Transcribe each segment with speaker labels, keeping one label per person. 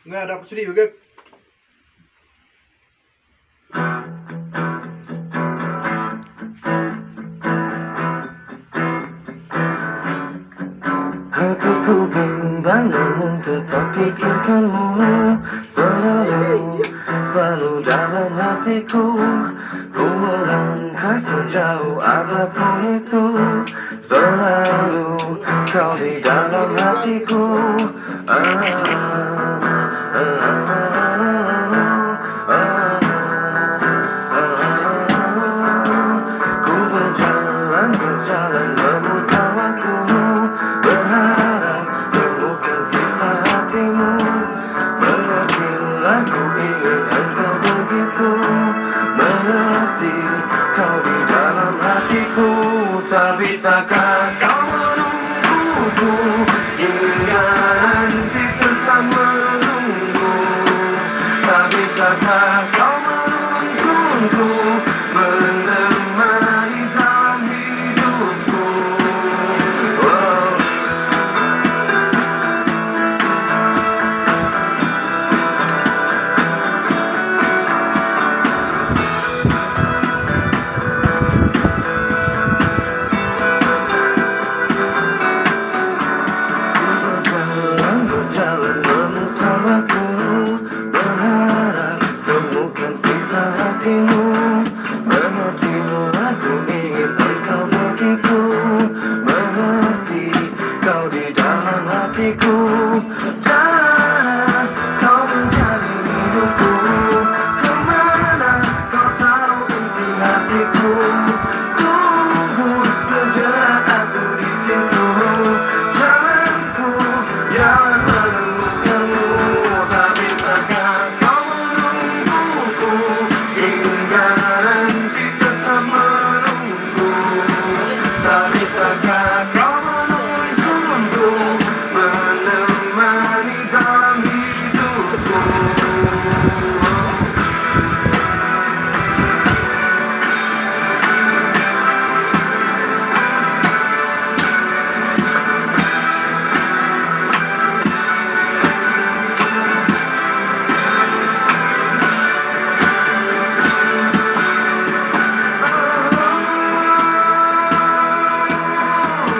Speaker 1: Nggak ada aku sedih juga.
Speaker 2: Hatiku bimbang namun tetap pikirkanmu selalu dalam hatiku. Ku melangkah sejauh apapun itu, selalu kau di dalam hatiku. Ku berjalan memutar waktu, berharap temukan sisa hatimu. Mengertilah ku ingin engkau begitu mengerti, kau di dalam hatiku. Tak bisakah kau menungguku hingga nanti tetap menunggu? Tak bisakah kau menuntunku menemani dalam hidupku? Berjalan memutar waktu, berharap temukan sisa hatimu. Mengertilah ku ingin engkau begitu mengerti, kau di dalam hatiku. Jangan kau menjadi hidupku, kemana kau taruh isi hatiku? Tunggu sejenak aku di situ. Jangan menemukanmu. Tak bisakah kau menungguku hingga nanti tetap menunggu? Tak bisakah kau menuntunku menemani dalam hidupku?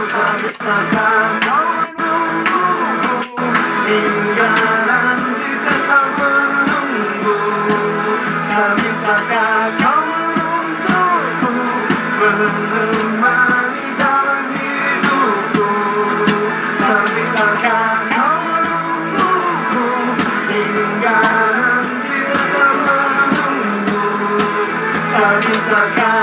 Speaker 2: Tak bisakah kau menungguku hingga nanti tetap menunggu? Tak bisakah kau menuntunku menemani dalam hidupku? Tak bisakah kau menungguku hingga nanti tetap menunggu? Tak bisakah